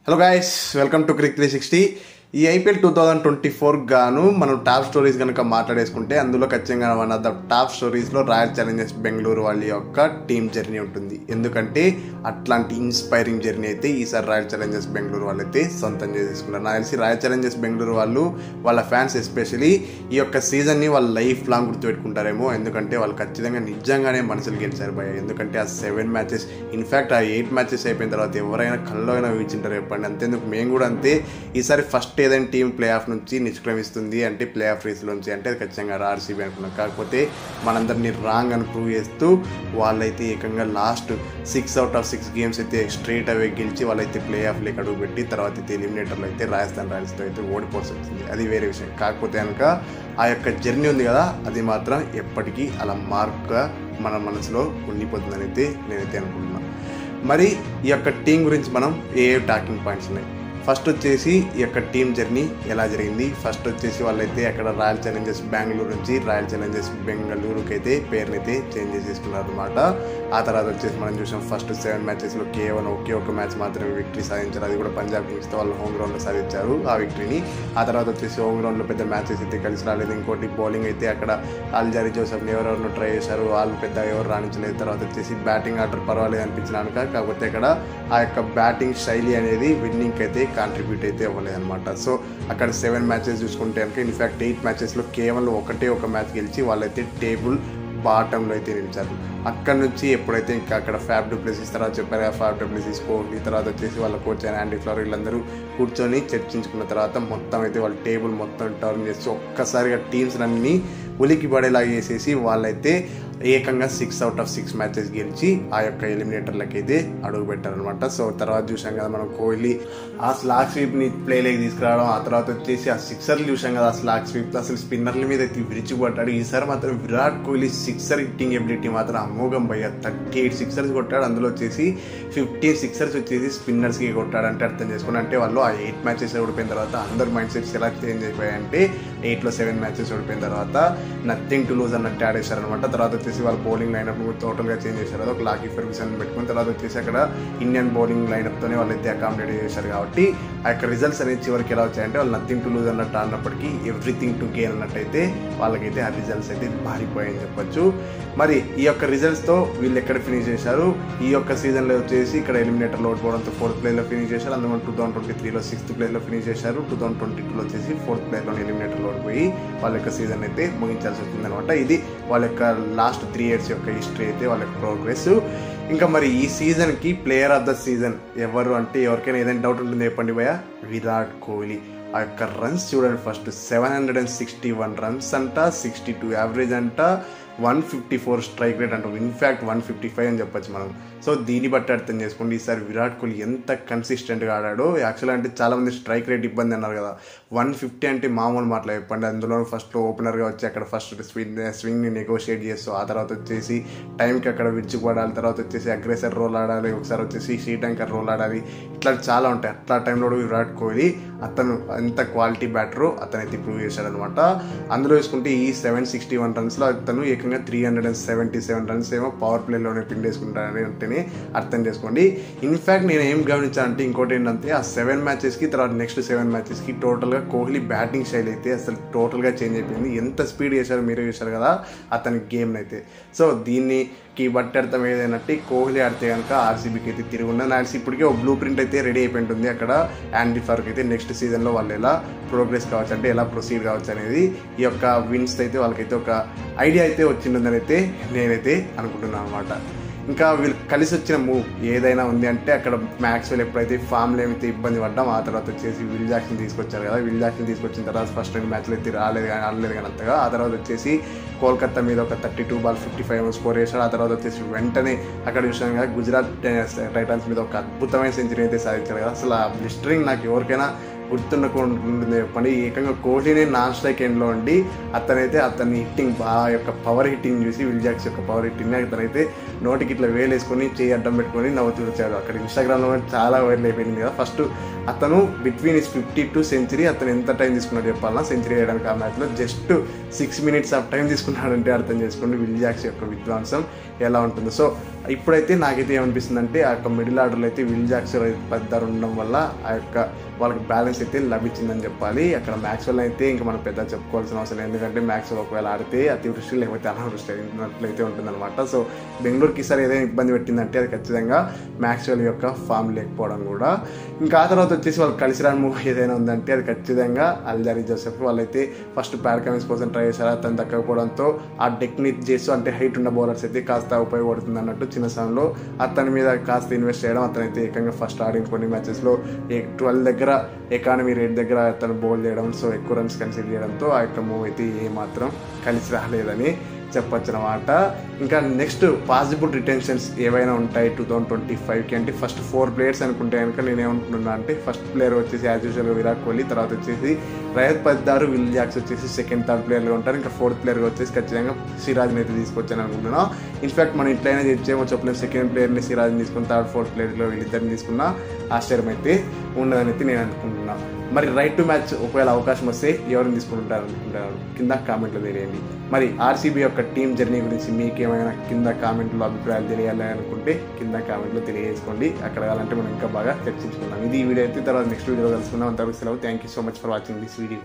Hello guys, welcome to Crick 360. ఈ IPL 2024 గాను మనం టాప్ స్టోరీస్ కనుక మాట్లాడేసుకుంటే అందులో ఖచ్చితంగా వన్ ఆఫ్ ద టాప్ స్టోరీస్లో రాయల్ ఛాలెంజర్స్ బెంగళూరు వాళ్ళ యొక్క టీమ్ జర్నీ ఉంటుంది. ఎందుకంటే అట్లాంటి ఇన్స్పైరింగ్ జర్నీ అయితే ఈసారి రాయల్ ఛాలెంజర్స్ బెంగళూరు వాళ్ళైతే సొంతం చేసుకున్నారు. నాకు తెలిసి రాయల్ ఛాలెంజర్స్ బెంగళూరు వాళ్ళు వాళ్ళ ఫ్యాన్స్ ఎస్పెషలీ ఈ యొక్క సీజన్ని వాళ్ళ లైఫ్ లాంగ్ గుర్తుపెట్టుకుంటారేమో. ఎందుకంటే వాళ్ళు ఖచ్చితంగా నిజంగానే మనసులు గెలిచారు భయ. ఎందుకంటే ఆ 7 మ్యాచెస్, ఇన్ఫ్యాక్ట్ ఆ 8 మ్యాచెస్ అయిపోయిన తర్వాత ఎవరైనా కల్లో అయినా ఊహించుంటారు చెప్పండి. అంతేందుకు మేము కూడా అంతే. ఈసారి ఫస్ట్ ఏదైనా టీం ప్లే ఆఫ్ నుంచి నిష్క్రమిస్తుంది అంటే ప్లే ఆఫ్ రేస్లోంచి అంటే అది ఖచ్చితంగా ఆర్సీబీ అనుకున్నాం. కాకపోతే మనందరినీ రాంగ్ అని ప్రూవ్ చేస్తూ వాళ్ళైతే ఏకంగా లాస్ట్ 6 out of 6 గేమ్స్ అయితే స్ట్రైట్ అవే గెలిచి వాళ్ళైతే ప్లే ఆఫ్ లేక అడుగు పెట్టి తర్వాత అయితే ఎలిమినేటర్లో అయితే రాజస్థాన్ రాయల్స్తో అయితే ఓడిపోవాల్సి వచ్చింది. అది వేరే విషయం. కాకపోతే కనుక ఆ యొక్క జర్నీ ఉంది కదా, అది మాత్రం ఎప్పటికీ అలా మార్క్గా మన మనసులో ఉండిపోతుందని అయితే నేనైతే అనుకుంటున్నాను. మరి ఈ యొక్క టీం గురించి మనం ఏ టాకింగ్ పాయింట్స్ ఉన్నాయి. ఫస్ట్ వచ్చేసి ఈ యొక్క టీం జర్నీ ఎలా జరిగింది. ఫస్ట్ వచ్చేసి వాళ్ళైతే అక్కడ రాయల్ ఛాలెంజర్స్ బెంగళూరు నుంచి రాయల్ ఛాలెంజర్స్ బెంగళూరుకి అయితే పేరునైతే చేంజ్ చేసేసుకున్నారు అనమాట. ఆ తర్వాత వచ్చేసి మనం చూసాం ఫస్ట్ 7 మ్యాచెస్లో కేవలం ఒకే ఒక మ్యాచ్ మాత్రమే విక్టరీ సాధించారు. అది కూడా పంజాబ్ కింగ్స్తో వాళ్ళు హోమ్ గ్రౌండ్లో సాధించారు ఆ విక్టరీని. ఆ తర్వాత వచ్చేసి హోమ్ గ్రౌండ్లో పెద్ద మ్యాచెస్ అయితే కలిసి రాలేదు. ఇంకోటి బౌలింగ్ అయితే అక్కడ అల్జారీ జోసెఫ్ని ఎవరెవరినో ట్రై చేశారు, వాళ్ళు పెద్ద ఎవరు రాణించలేదు. తర్వాత వచ్చేసి బ్యాటింగ్ ఆర్డర్ పర్వాలేదు అనిపించినాక, కాకపోతే అక్కడ ఆ యొక్క బ్యాటింగ్ శైలి అనేది విన్నింగ్కి అయితే కాంట్రిబ్యూట్ అయితే అవ్వలేదు అనమాట. సో అక్కడ 7 మ్యాచెస్ చూసుకుంటే కనుక ఇన్ఫ్యాక్ట్ 8 మ్యాచెస్లో కేవలం ఒకటే ఒక మ్యాచ్ గెలిచి వాళ్ళైతే టేబుల్ బాటంలో అయితే నిలిచారు. అక్కడ నుంచి ఎప్పుడైతే ఇంకా అక్కడ ఫ్యాబ్ డు ప్లేసిస్ తర్వాత చెప్పారు కదా, ఫ్యాబ్ డు ప్లేసిస్ కోహ్లీ తర్వాత వచ్చేసి వాళ్ళ కోచ్ అయిన యాండీ ఫ్లవర్ వీళ్ళందరూ కూర్చొని చర్చించుకున్న తర్వాత మొత్తం అయితే వాళ్ళ టేబుల్ మొత్తం టర్న్ చేసి ఒక్కసారిగా టీమ్స్ అన్నీ ఉలికి పడేలాగా చేసేసి వాళ్ళైతే ఏకంగా 6 out of 6 మ్యాచెస్ గెలిచి ఆ యొక్క ఎలిమినేటర్లకి అయితే అడుగు పెట్టారనమాట. సో తర్వాత చూసాం కదా మనం కోహ్లీ ఆ స్లాగ్ స్వీప్ని ప్లేలోకి తీసుకురావడం, ఆ తర్వాత వచ్చేసి ఆ సిక్సర్లు చూసాం కదా, ఆ స్లాగ్ స్వీప్ అసలు స్పిన్నర్ల మీద అయితే విరిచిపడ్డాడు. ఈసారి మాత్రం Virat Kohli sixer hitting ability మాత్రం అమోఘం భయ్య. 38 సిక్సర్స్ కొట్టాడు. అందులో వచ్చేసి 15 సిక్సర్స్ వచ్చేసి స్పిన్నర్స్కి కొట్టాడు. అంటే అర్థం చేసుకుని అంటే వాళ్ళు ఆ 8 మ్యాచెస్ ఓడిపోయిన తర్వాత అందరు మైండ్ సెట్స్ ఎలా చేంజ్ అయిపోయాయంటే 8లో 7 మ్యాచెస్ ఓడిపోయిన తర్వాత నథింగ్ టు లూజ్ అన్నట్టు ఆడేశారనమాట. తర్వాత వచ్చేసి వాళ్ళ బౌలింగ్ లైనప్ టోటల్గా చేంజ్ చేశారు. అది ఒక లాకీ ఫెర్గ్యూసన్ పెట్టుకుని తర్వాత వచ్చేసి అక్కడ ఇండియన్ బౌలింగ్ లైనప్తోనే వాళ్ళైతే అకామిడేట్ చేశారు. కాబట్టి ఆ యొక్క రిజల్ట్స్ అనేది చివరికి ఎలా వచ్చాయంటే వాళ్ళు నథింగ్ టు లూజ్ అన్నట్టు ఆడినప్పటికీ ఎవ్రీథింగ్ టు గెయిన్ అన్నట్టయితే వాళ్ళకైతే ఆ రిజల్ట్స్ అయితే మారిపోయాయని చెప్పొచ్చు. మరి ఈ యొక్క రిజల్ట్స్తో వీళ్ళు ఎక్కడ ఫినిష్ చేశారు, ఈ యొక్క సీజన్లో వచ్చేసి ఇక్కడ ఎలిమినేటర్లో ఓడిపోవడంతో 4th ప్లేస్లో ఫినిష్ చేశారు. అందులో 2023లో 6th ప్లేస్లో ఫినిష్ చేశారు. 2022లో వచ్చేసి 4th ప్లేస్లో ఎలిమినేటర్లో ఓడిపోయి వాళ్ళ యొక్క సీజన్ అయితే ముగించాల్సి వచ్చింది అనమాట. ఇది వాళ్ళ యొక్క లాస్ట్ 3 years యొక్క హిస్టరీ అయితే వాళ్ళ యొక్క ప్రోగ్రెస్. ఇంకా మరి ఈ సీజన్కి ప్లేయర్ ఆఫ్ ద సీజన్ ఎవరు అంటే ఎవరికైనా ఏదైనా డౌట్ ఉంటుంది చెప్పండి భయ్య, విరాట్ కోహ్లీ. ఆ యొక్క రన్స్ చూడండి, ఫస్ట్ 761 రన్స్ అంట, 62 యావరేజ్ అంట, 154 స్ట్రైక్ రేట్ అంటాం, ఇన్ఫ్యాక్ట్ 155 అని చెప్పచ్చు మనం. సో దీన్ని బట్టి అర్థం చేసుకోండి ఈసారి విరాట్ కోహ్లీ ఎంత కన్సిస్టెంట్గా ఆడాడో. యాక్చువల్గా అంటే చాలామంది స్ట్రైక్ రేట్ ఇబ్బంది అన్నారు కదా, 150 అంటే మామూలు మాటలు చెప్పండి. అందులో ఫస్ట్లో ఓపెనర్గా వచ్చి అక్కడ ఫస్ట్ స్వింగ్ని నెగోషియేట్ చేస్తూ ఆ తర్వాత వచ్చేసి టైంకి అక్కడ విడిచిపడాలి, తర్వాత వచ్చేసి అగ్రెసర్ రోల్ ఆడాలి, ఒకసారి వచ్చేసి శ్రీలంకర్ రోల్ ఆడాలి, ఇట్లా చాలా ఉంటాయి. అట్లా టైంలో విరాట్ కోహ్లీ అతను ఎంత క్వాలిటీ బ్యాటరో అతనైతే ప్రూవ్ చేశాడనమాట. అందులో చూసుకుంటే ఈ 761 రన్స్లో అతను ఏకంగా 377 రన్స్ ఏమో పవర్ ప్లేలోనే పిండేసుకుంటాడని అంటేనే అర్థం చేసుకోండి. ఇన్ఫ్యాక్ట్ నేను ఏం గమనించానంటే ఇంకోటి ఏంటంటే ఆ 7 మ్యాచెస్కి తర్వాత నెక్స్ట్ 7 మ్యాచెస్కి టోటల్గా కోహ్లీ బ్యాటింగ్ స్టైల్ అయితే అసలు టోటల్గా చేంజ్ అయిపోయింది. ఎంత స్పీడ్ చేశారో మీరే చూశారు కదా అతని గేమ్ని అయితే. సో దీనికి బట్టి అర్థం ఏదైనట్టు కోహ్లీ ఆడితే కనుక ఆర్సీబీకి అయితే తిరుగుండదు. నాకు ఇప్పటికే ఒక బ్లూ ప్రింట్ అయితే రెడీ అయిపోయింటుంది. అక్కడ యాండీ ఫ్లవర్కి అయితే నెక్స్ట్ సీజన్లో వాళ్ళు ఎలా ప్రోగ్రెస్ కావచ్చు అంటే ఎలా ప్రొసీడ్ కావచ్చు అనేది ఈ యొక్క విన్స్ అయితే వాళ్ళకైతే ఒక ఐడియా అయితే వచ్చిందని అయితే నేనైతే అనుకుంటున్నాను అనమాట. ఇంకా వీళ్ళు కలిసి వచ్చిన మూవ్ ఏదైనా ఉంది అంటే అక్కడ మ్యాక్స్వెల్ ఎప్పుడైతే ఫామ్లో ఏమైతే ఇబ్బంది పడ్డాం ఆ తర్వాత వచ్చేసి విల్ జాక్సన్ తీసుకొచ్చారు కదా, విల్ జాక్సన్ తీసుకొచ్చిన తర్వాత ఫస్ట్ 2 మ్యాచ్లు అయితే ఆడలేదు కానీ అంతగా. ఆ తర్వాత వచ్చేసి కోల్కతా మీద ఒక 32 బాల్ 55 స్కోర్ చేశాడు. ఆ తర్వాత వచ్చేసి వెంటనే అక్కడ చూసాం కదా గుజరాత్ టైటన్స్ మీద ఒక అద్భుతమైన సెంచరీ అయితే సాధించారు కదా. అసలు ఆ బ్లిస్టరింగ్ నాకు ఎవరికైనా గుర్తుండకుండా చెప్పండి. ఏకంగా కోహ్లీని నాన్ స్ట్రైక్ ఎండ్లో ఉండి అతని హిట్టింగ్ యొక్క పవర్ హిట్టింగ్ చూసి విల్ జాక్స్ యొక్క పవర్ హిట్టింగ్ అతనైతే నోటికి ఇట్లా వేలేసుకొని చేయి అడ్డం పెట్టుకొని నవ్వుతూ వచ్చాడు. అక్కడ ఇన్స్టాగ్రామ్లో చాలా వైరల్ అయిపోయింది కదా. ఫస్ట్ అతను బిట్వీన్ 50 to సెంచరీ అతను ఎంత టైం తీసుకున్నాడు చెప్పాలన్నా సెంచరీ వేయడానికి. ఆ మ్యాచ్లో జస్ట్ 6 minutes ఆఫ్ టైం తీసుకున్నాడంటే అర్థం చేసుకోండి విల్ జాక్స్ యొక్క విధ్వంసం ఎలా ఉంటుందో. సో ఇప్పుడైతే నాకైతే ఏమనిపిస్తుంది అంటే ఆ యొక్క మిడిల్ ఆర్డర్లో అయితే విల్ జాక్స్ పెద్ద ఉండడం వల్ల ఆ యొక్క వాళ్ళకి బ్యాలెన్స్ అయితే లభించిందని చెప్పాలి. అక్కడ మ్యాక్స్వెల్ అయితే ఇంకా మనం పెద్ద చెప్పుకోవాల్సిన అవసరం లేదు, ఎందుకంటే మ్యాక్స్వెల్ ఒకవేళ ఆడితే అతివృష్టి లేకపోతే అనావృష్టి అయినట్లయితే ఉంటుందన్నమాట. సో బెంగళూరుకి ఈసారి ఏదైనా ఇబ్బంది పెట్టిందంటే అది ఖచ్చితంగా మ్యాక్స్వెల్ యొక్క ఫామ్ లేకపోవడం కూడా. ఇంకా ఆ తర్వాత వచ్చేసి వాళ్ళు కలిసి రాని మూవ్ ఏదైనా ఉందంటే అది ఖచ్చితంగా అల్జారీ జోసెఫ్. వాళ్ళైతే ఫస్ట్ ప్యాడ్ కమిన్స్ కోసం ట్రై చేశారు, అతను దక్కకపోవడంతో ఆ టెక్నిక్ చేస్తూ అంటే హైట్ ఉన్న బౌలర్స్ అయితే కాస్త ఉపయోగపడుతుంది అన్నట్టు చిన్న సమయంలో అతని మీద కాస్త ఇన్వెస్ట్ చేయడం. అతనైతే ఏకంగా ఫస్ట్ ఆడిన కొన్ని మ్యాచెస్లో 12 దగ్గర ఎకానమీ రేట్ దగ్గర అతను బౌల్ చేయడం, సో ఎక్కువ రన్స్ కన్సిడర్ చేయడంతో ఆ యొక్క మూవ్ అయితే ఏమాత్రం కలిసి రాలేదని చెప్పొచ్చు అనమాట. ఇంకా నెక్స్ట్ పాసిబుల్ రిటెన్షన్స్ ఏవైనా ఉంటాయి 2025కి అంటే ఫస్ట్ 4 players అనుకుంటే కనుక నేనేమంటున్నా అంటే ఫస్ట్ ప్లేయర్ వచ్చేసి యాజ్ యూజువల్గా విరాట్ కోహ్లీ, తర్వాత వచ్చేసి రజత్ పతిదార్, విల్ జాక్స్ వచ్చేసి సెకండ్ థర్డ్ ప్లేయర్గా ఉంటారు. ఇంకా 4th ప్లేయర్గా వచ్చేసి ఖచ్చితంగా సిరాజ్ని అయితే తీసుకొచ్చాను అనుకుంటున్నాను. ఇన్ఫాక్ట్ మనం ఇట్లయినా చెప్పేమో చెప్పలేము, సెకండ్ ప్లేయర్ని సిరాజ్ని తీసుకుని థర్డ్ 4th ప్లేయర్లో వీళ్ళిద్దరిని తీసుకున్న ఆశ్చర్యం అయితే ఉండదని అయితే నేను అనుకుంటున్నాను. మరి రైట్ టు మ్యాచ్ ఒకవేళ అవకాశం వస్తే ఎవరిని తీసుకుంటారు అనుకుంటున్నారు కింద కామెంట్లో తెలియండి. మరి ఆర్సీబీ యొక్క టీం జర్నీ గురించి మీకేమైనా కింద కామెంట్లో అభిప్రాయాలు తెలియాలని అనుకుంటే కింద కామెంట్లో తెలియజేసుకోండి. అక్కడ కావాలంటే మనం ఇంకా బాగా చర్చించుకుందాం. ఇది ఈ వీడియో అయితే తర్వాత నెక్స్ట్ వీడియో కలుసుకుందాం. అంతవరకు సెలవు. Thank you so much for watching this video.